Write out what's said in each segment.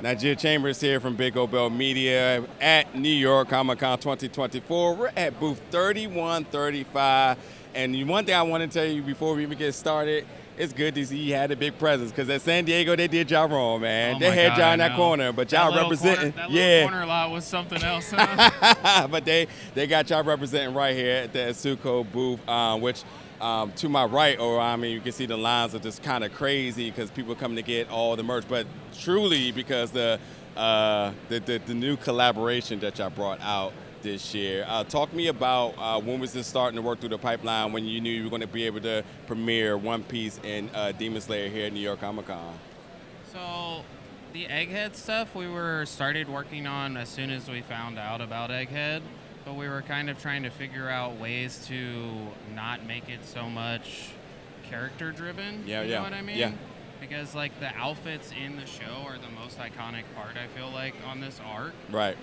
Nigeria Chambers here from Big Obel Media at New York Comic-Con 2024. We're at booth 3135. And one thing I want to tell you before we even get started, it's good to see you had a big presence because at San Diego, they did y'all wrong, man. Oh they had God, y'all in that corner, but y'all representing. That little corner lot was something else, huh? But they got y'all representing right here at the Atsuko booth, which to my right, or I mean, you can see the lines are just kind of crazy because people coming to get all the merch, but truly because the new collaboration that y'all brought out this year. Talk to me about when was this starting to work through the pipeline when you knew you were going to be able to premiere One Piece and Demon Slayer here at New York Comic-Con? So the Egghead stuff we started working on as soon as we found out about Egghead, but we were kind of trying to figure out ways to not make it so much character driven. You know what I mean? Yeah. Because like the outfits in the show are the most iconic part, I feel like, on this arc. Right.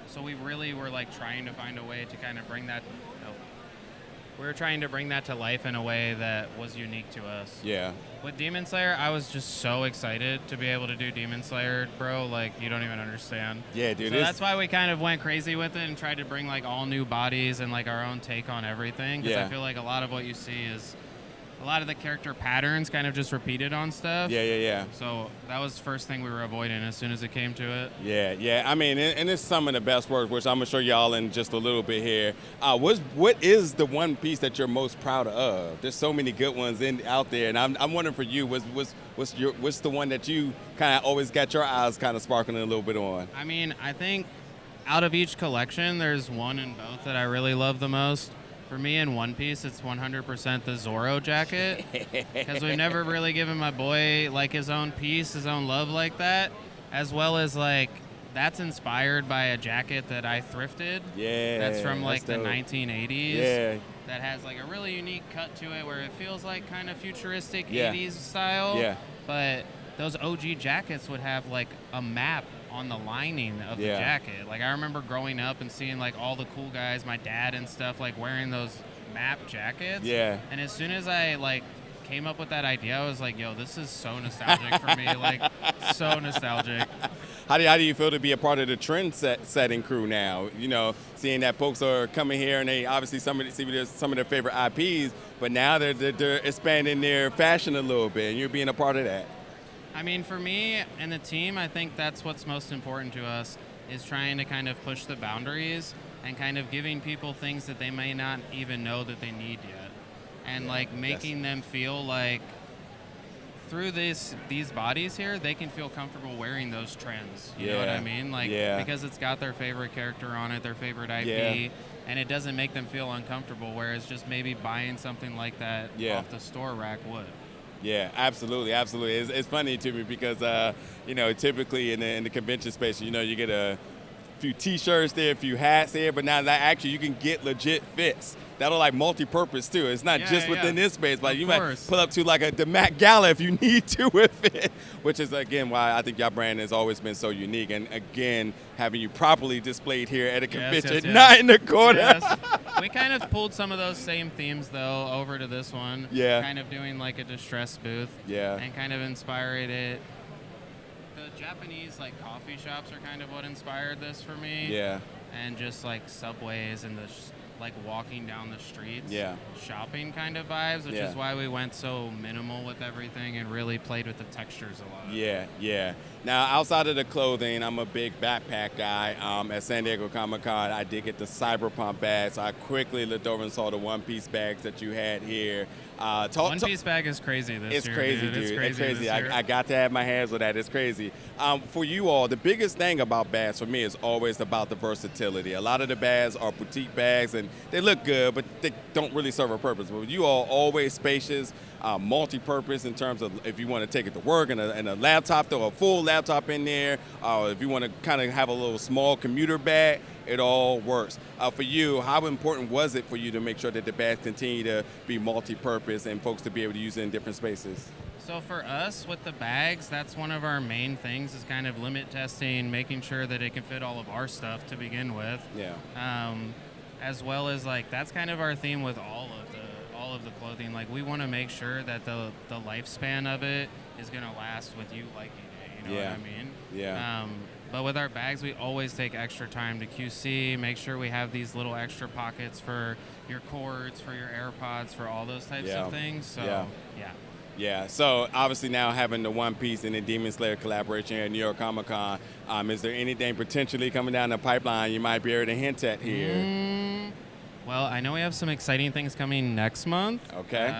So we really were like trying to find a way to kind of bring that. We were trying to bring that to life in a way that was unique to us. Yeah. With Demon Slayer, I was just so excited to be able to do Demon Slayer, bro. Like, you don't even understand. Yeah, dude. So that's why we kind of went crazy with it and tried to bring like all new bodies and like our own take on everything. Because I feel like a lot of what you see is a lot of the character patterns kind of just repeated on stuff. Yeah. So that was the first thing we were avoiding as soon as it came to it. Yeah. I mean, and it's some of the best work, which I'm going to show y'all in just a little bit here. What is the one piece that you're most proud of? There's so many good ones out there, and I'm wondering for you, what's the one that you kind of always got your eyes kind of sparkling a little bit on? I mean, I think out of each collection, there's one in both that I really love the most. For me, in One Piece, it's 100% the Zoro jacket, because we've never really given my boy like his own piece, his own love like that, as well as like that's inspired by a jacket that I thrifted. Yeah, that's from like the dope. 1980s. Yeah, that has like a really unique cut to it, where it feels like kind of futuristic 80s style. style. Yeah, but those OG jackets would have like a map on the lining of the jacket. Like I remember growing up and seeing like all the cool guys, my dad and stuff, like wearing those map jackets. Yeah. And as soon as I like came up with that idea, I was like, yo, this is so nostalgic for me. Like so nostalgic. How do you feel to be a part of the trend setting crew now? You know, seeing that folks are coming here and they obviously some of their favorite IPs, but now they're expanding their fashion a little bit, and you're being a part of that. I mean, for me and the team, I think that's what's most important to us, is trying to kind of push the boundaries and kind of giving people things that they may not even know that they need yet. And like making them feel like through these bodies here, they can feel comfortable wearing those trends. You know what I mean? Like, because it's got their favorite character on it, their favorite IP, and it doesn't make them feel uncomfortable, whereas just maybe buying something like that off the store rack would. Yeah, absolutely. It's funny to me because, typically in the convention space, you get a few T-shirts there, a few hats there, but now that actually you can get legit fits that'll like multi-purpose too. It's not just within this space, but you might pull up to like the Met Gala if you need to with it, which is again why I think your brand has always been so unique. And again, having you properly displayed here at a convention, not in the corner. Yes. We kind of pulled some of those same themes though over to this one. Yeah. Kind of doing like a distress booth. Yeah. And kind of inspired it. The Japanese like coffee shops are kind of what inspired this for me. Yeah. And just like subways and the like walking down the streets, shopping kind of vibes, which is why we went so minimal with everything and really played with the textures a lot. Yeah. Now, outside of the clothing, I'm a big backpack guy. At San Diego Comic-Con, I did get the Cyberpunk bag, so I quickly looked over and saw the One Piece bags that you had here. One Piece bag is crazy this year. It's crazy. I got to have my hands with that. It's crazy. For you all, the biggest thing about bags for me is always about the versatility. A lot of the bags are boutique bags, and they look good, but they don't really serve a purpose. But you all always spacious, multi-purpose in terms of if you want to take it to work and a laptop, throw a full laptop in there. If you want to kind of have a little small commuter bag, it all works. For you, how important was it for you to make sure that the bags continue to be multi-purpose and folks to be able to use it in different spaces? So for us, with the bags, that's one of our main things is kind of limit testing, making sure that it can fit all of our stuff to begin with. Yeah. As well as like that's kind of our theme with all of the clothing. Like we want to make sure that the lifespan of it is going to last with you liking it. You know what I mean? Yeah. But with our bags, we always take extra time to QC, make sure we have these little extra pockets for your cords, for your AirPods, for all those types of things. So, yeah. Yeah, so obviously now having the One Piece and the Demon Slayer collaboration here at New York Comic Con, is there anything potentially coming down the pipeline you might be able to hint at here? Well, I know we have some exciting things coming next month. Okay.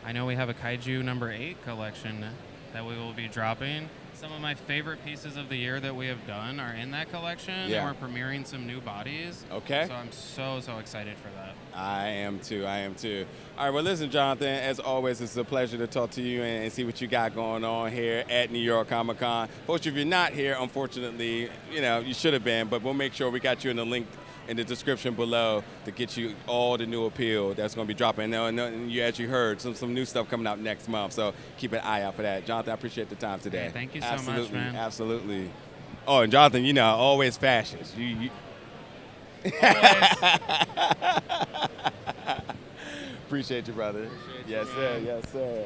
I know we have a Kaiju number 8 collection that we will be dropping. Some of my favorite pieces of the year that we have done are in that collection, and we're premiering some new bodies. Okay. So I'm so excited for that. I am too. All right, well, listen, Jonathan, as always, it's a pleasure to talk to you and see what you got going on here at New York Comic Con. Folks, if you're not here, unfortunately, you should have been, but we'll make sure we got you in the link in the description below to get you all the new appeal that's going to be dropping. And you, as you heard, some new stuff coming out next month, so keep an eye out for that. Jonathan, I appreciate the time today. Hey, thank you so much, man. Absolutely. Oh, and Jonathan, always fashions. You Appreciate you, brother. Appreciate you, sir. Yes, sir.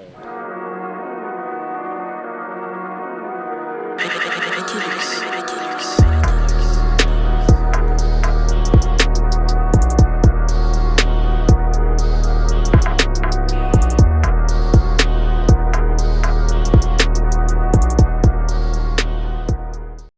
Ridiculous.